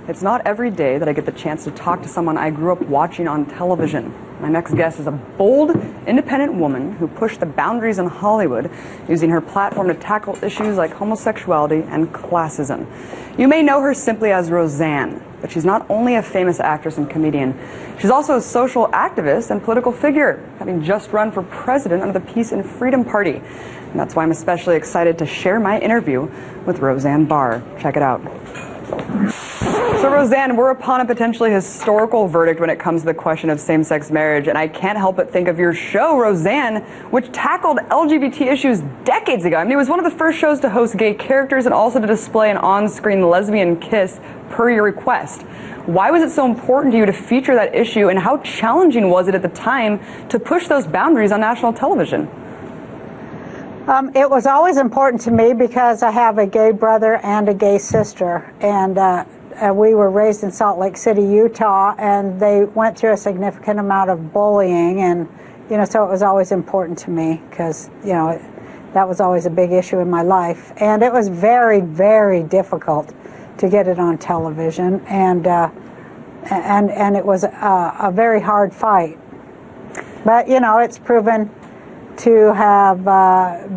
It's not every day that I get the chance to talk to someone I grew up watching on television. My next guest is a bold, independent woman who pushed the boundaries in Hollywood using her platform to tackle issues like homosexuality and classism. You may know her simply as Roseanne, but she's not only a famous actress and comedian, she's also a social activist and political figure, having just run for president under the Peace and Freedom Party. And that's why I'm especially excited to share my interview with Roseanne Barr. Check it out. So Roseanne, we're upon a potentially historical verdict when it comes to the question of same-sex marriage, and I can't help but think of your show, Roseanne, which tackled LGBT issues decades ago. I mean, it was one of the first shows to host gay characters and also to display an on-screen lesbian kiss per your request. Why was it so important to you to feature that issue, and how challenging was it at the time to push those boundaries on national television? It was always important to me because I have a gay brother and a gay sister, and we were raised in Salt Lake City, Utah, and they went through a significant amount of bullying, and so it was always important to me because that was always a big issue in my life, and it was very, very difficult to get it on television, and it was a very hard fight, but it's proven to have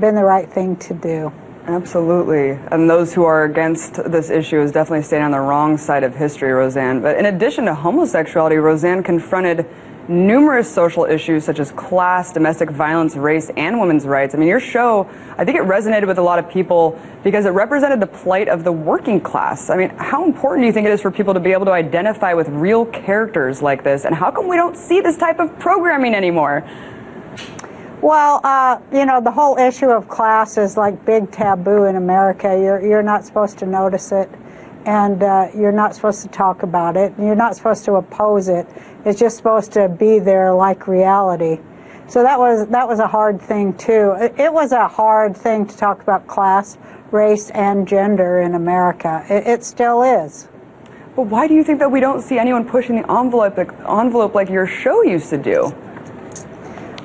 been the right thing to do. Absolutely. And those who are against this issue is definitely staying on the wrong side of history, Roseanne. But in addition to homosexuality, Roseanne confronted numerous social issues such as class, domestic violence, race, and women's rights. I mean, your show, I think it resonated with a lot of people because it represented the plight of the working class. I mean, how important do you think it is for people to be able to identify with real characters like this? And how come we don't see this type of programming anymore? Well, the whole issue of class is like big taboo in America. You're not supposed to notice it, and you're not supposed to talk about it, and you're not supposed to oppose it. It's just supposed to be there like reality. So that was a hard thing too. It was a hard thing to talk about class, race, and gender in America. It still is. But why do you think that we don't see anyone pushing the envelope like your show used to do?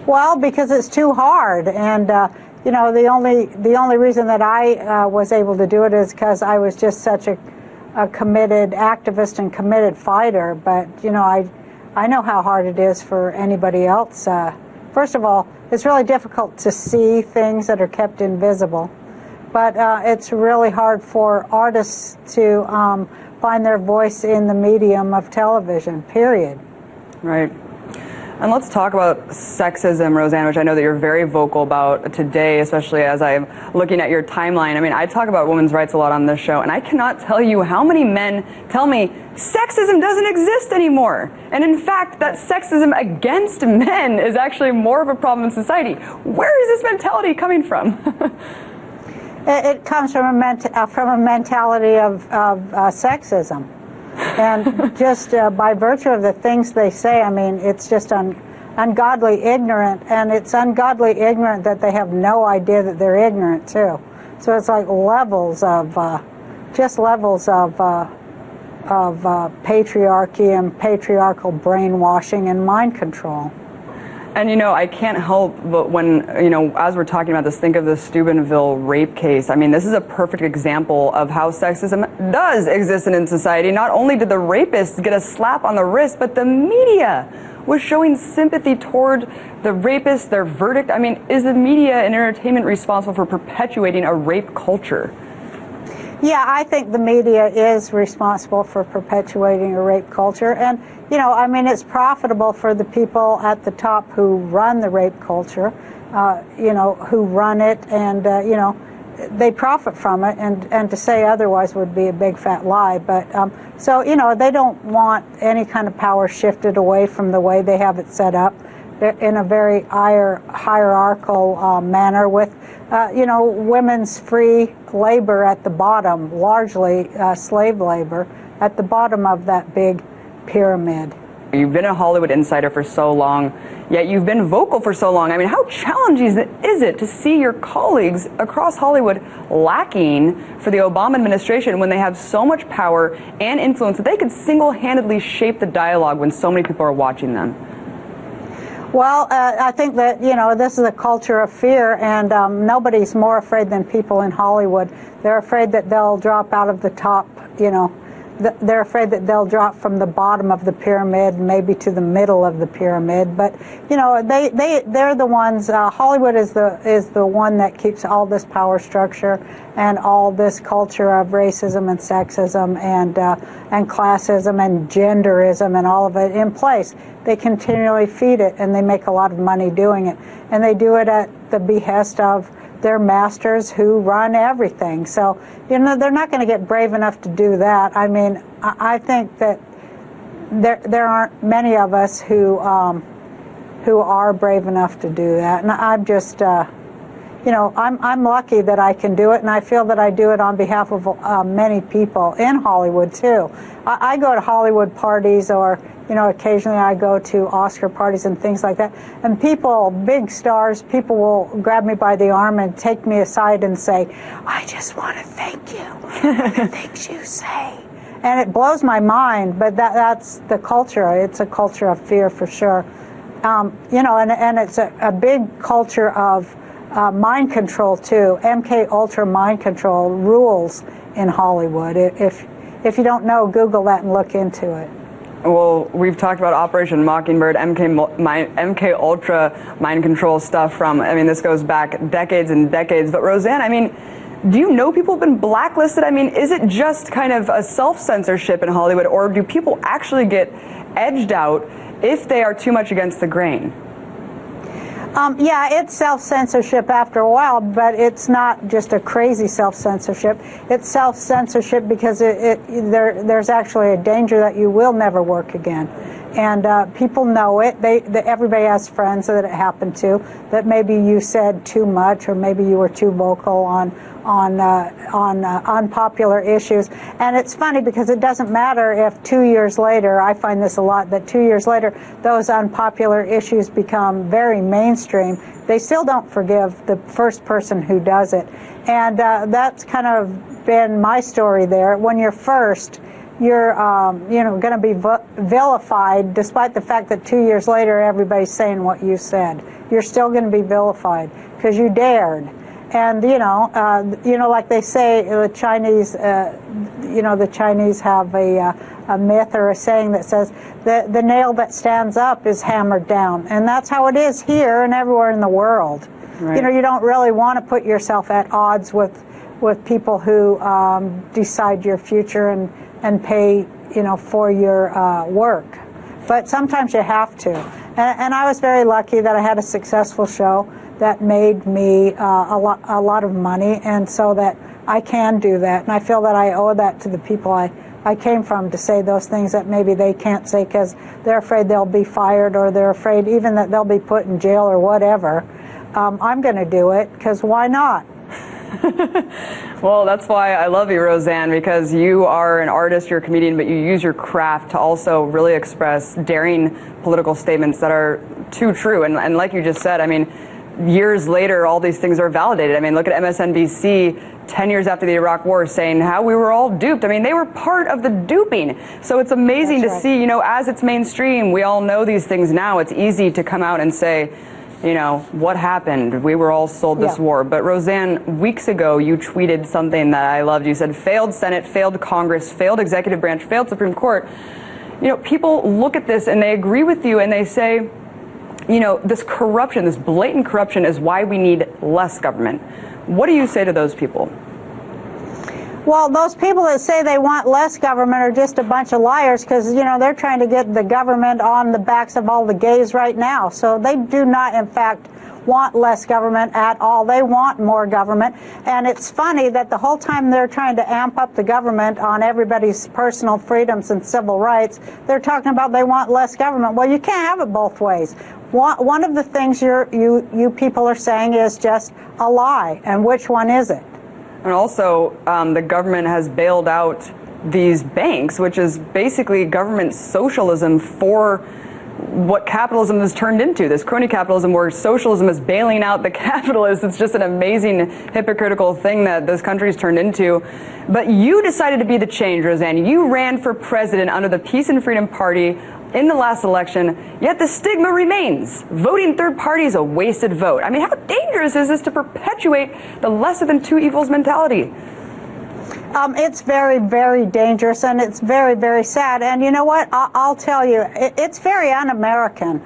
Well, because it's too hard, and the only reason that I was able to do it is because I was just such a committed activist and committed fighter. But I know how hard it is for anybody else. First of all, it's really difficult to see things that are kept invisible, but it's really hard for artists to find their voice in the medium of television. Period. Right. And let's talk about sexism, Roseanne, which I know that you're very vocal about today, especially as I'm looking at your timeline. I mean, I talk about women's rights a lot on this show, and I cannot tell you how many men tell me sexism doesn't exist anymore. And in fact, that sexism against men is actually more of a problem in society. Where is this mentality coming from? It comes from a mentality of sexism. And just by virtue of the things they say, I mean, it's just ungodly ignorant, and it's ungodly ignorant that they have no idea that they're ignorant too. So it's like levels of patriarchy and patriarchal brainwashing and mind control. And I can't help but when, as we're talking about this, think of the Steubenville rape case. I mean, this is a perfect example of how sexism does exist in society. Not only did the rapists get a slap on the wrist, but the media was showing sympathy toward the rapists, their verdict. I mean, is the media and entertainment responsible for perpetuating a rape culture? Yeah, I think the media is responsible for perpetuating a rape culture. And, I mean, it's profitable for the people at the top who run the rape culture, who run it, and, they profit from it. And to say otherwise would be a big fat lie. But so, they don't want any kind of power shifted away from the way they have it set up. They're in a very hierarchical manner with, women's free labor at the bottom, largely slave labor, at the bottom of that big pyramid. You've been a Hollywood insider for so long, yet you've been vocal for so long. I mean, how challenging is it to see your colleagues across Hollywood lacking for the Obama administration when they have so much power and influence that they could single-handedly shape the dialogue when so many people are watching them? Well, I think that, this is a culture of fear, and nobody's more afraid than people in Hollywood. They're afraid that they'll drop out of the top, they're afraid that they'll drop from the bottom of the pyramid, maybe to the middle of the pyramid. But they're the ones. Hollywood is the one that keeps all this power structure and all this culture of racism and sexism and classism and genderism and all of it in place. They continually feed it, and they make a lot of money doing it, and they do it at the behest of their masters who run everything. So, they're not going to get brave enough to do that. I mean, I think that there aren't many of us who are brave enough to do that. And I'm just, I'm lucky that I can do it, and I feel that I do it on behalf of many people in Hollywood too. I go to Hollywood parties, or occasionally I go to Oscar parties and things like that, and people, big stars, people will grab me by the arm and take me aside and say, "I just want to thank you for the things you say." And it blows my mind, but that's the culture. It's a culture of fear for sure. And it's a big culture of mind control too. MK Ultra mind control rules in Hollywood. If you don't know, Google that and look into it. Well, we've talked about Operation Mockingbird, MK Ultra mind control stuff this goes back decades and decades. But Roseanne, do you know people have been blacklisted? Is it just kind of a self-censorship in Hollywood, or do people actually get edged out if they are too much against the grain? Yeah, it's self-censorship after a while, but it's not just a crazy self-censorship. It's self-censorship because there's actually a danger that you will never work again. And people know it. Everybody has friends that it happened to, that maybe you said too much, or maybe you were too vocal on unpopular issues. And it's funny because it doesn't matter if 2 years later, I find this a lot, that 2 years later those unpopular issues become very mainstream. They still don't forgive the first person who does it. And that's kind of been my story there. When you're first, you're going to be vilified, despite the fact that 2 years later everybody's saying what you said. You're still going to be vilified because you dared. And like they say, the Chinese, the Chinese have a myth or a saying that says the nail that stands up is hammered down, and that's how it is here and everywhere in the world. Right. You don't really want to put yourself at odds with people who decide your future and pay for your work. But sometimes you have to. And I was very lucky that I had a successful show that made me a lot of money, and so that I can do that. And I feel that I owe that to the people I came from, to say those things that maybe they can't say because they're afraid they'll be fired, or they're afraid even that they'll be put in jail or whatever. I'm going to do it because why not? Well, that's why I love you, Roseanne, because you are an artist, you're a comedian, but you use your craft to also really express daring political statements that are too true. And like you just said, years later, all these things are validated. Look at MSNBC 10 years after the Iraq War saying how we were all duped. They were part of the duping. So it's amazing to see, as it's mainstream, we all know these things now. It's easy to come out and say, what happened? We were all sold this war. But Roseanne, weeks ago, you tweeted something that I loved. You said, failed Senate, failed Congress, failed executive branch, failed Supreme Court. People look at this and they agree with you and they say, this corruption, this blatant corruption is why we need less government. What do you say to those people? Well, those people that say they want less government are just a bunch of liars, because, they're trying to get the government on the backs of all the gays right now. So they do not, in fact, want less government at all. They want more government. And it's funny that the whole time they're trying to amp up the government on everybody's personal freedoms and civil rights, they're talking about they want less government. Well, you can't have it both ways. One of the things you people are saying is just a lie. And which one is it? And also, the government has bailed out these banks, which is basically government socialism for what capitalism has turned into, this crony capitalism where socialism is bailing out the capitalists. It's just an amazing hypocritical thing that this country's turned into. But you decided to be the change, Roseanne. You ran for president under the Peace and Freedom Party in the last election, yet the stigma remains. Voting third party is a wasted vote. How dangerous is this to perpetuate the lesser than two evils mentality? It's very, very dangerous, and it's very, very sad. And you know what? I'll tell you, it's very un-American.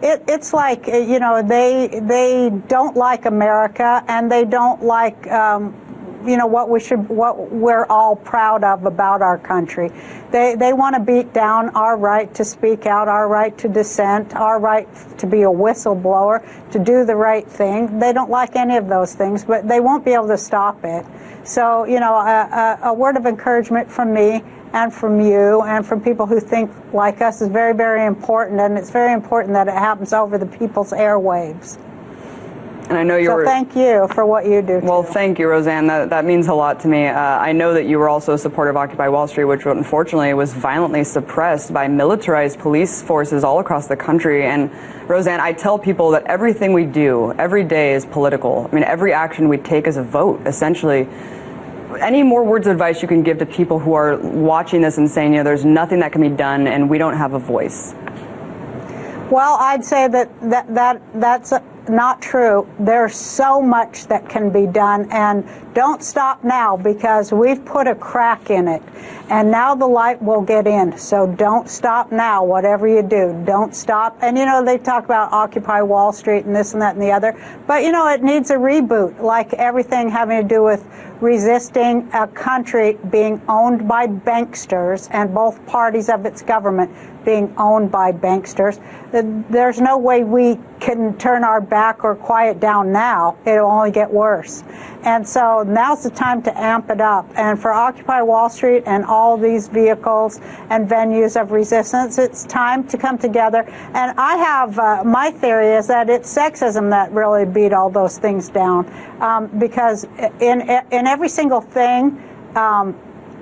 It's like, you know, they don't like America, and they don't like, you know, what we're all proud of about our country. They want to beat down our right to speak out, our right to dissent, our right to be a whistleblower, to do the right thing. They don't like any of those things, but they won't be able to stop it. So, you know, a word of encouragement from me and from you and from people who think like us is very, very important, and it's very important that it happens over the people's airwaves. And I know you So thank you for what you do. Well, thank you, Roseanne. That means a lot to me. I know that you were also a supporter of Occupy Wall Street, which unfortunately was violently suppressed by militarized police forces all across the country. And Roseanne, I tell people that everything we do every day is political. I mean, every action we take is a vote, essentially. Any more words of advice you can give to people who are watching this and saying, you know, there's nothing that can be done and we don't have a voice? Well, I'd say that's not true. There's so much that can be done, and don't stop now, because we've put a crack in it, and now the light will get in. So don't stop now, whatever you do. Don't stop. And, you know, they talk about Occupy Wall Street and this and that and the other, but, you know, it needs a reboot, like everything having to do with resisting a country being owned by banksters and both parties of its government being owned by banksters. There's no way we can turn our back or quiet down now. It'll only get worse. And so now's the time to amp it up. And for Occupy Wall Street and all these vehicles and venues of resistance, it's time to come together. And I have, my theory is that it's sexism that really beat all those things down. Because in every single thing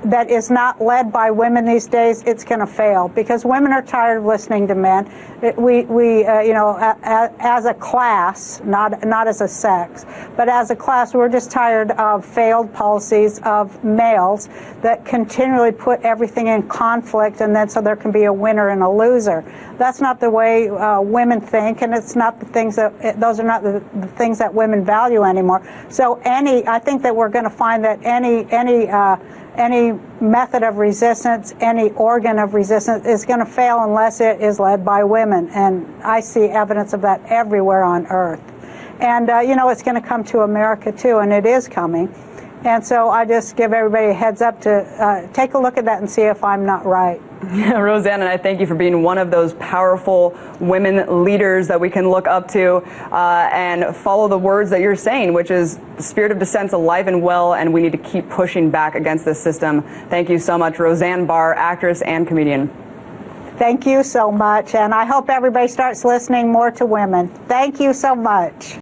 that is not led by women these days, it's going to fail, because women are tired of listening to men. We you know, as a class, not as a sex, but as a class, we're just tired of failed policies of males that continually put everything in conflict, and then so there can be a winner and a loser. That's not the way women think, and it's not the things that those are not the things that women value anymore. So I think that we're going to find that any method of resistance, any organ of resistance is going to fail unless it is led by women. And I see evidence of that everywhere on earth. And, you know, it's going to come to America, too, and it is coming. And so I just give everybody a heads up to take a look at that and see if I'm not right. Yeah, Roseanne, and I thank you for being one of those powerful women leaders that we can look up to and follow the words that you're saying, which is the spirit of dissent's alive and well, and we need to keep pushing back against this system. Thank you so much, Roseanne Barr, actress and comedian. Thank you so much, and I hope everybody starts listening more to women. Thank you so much.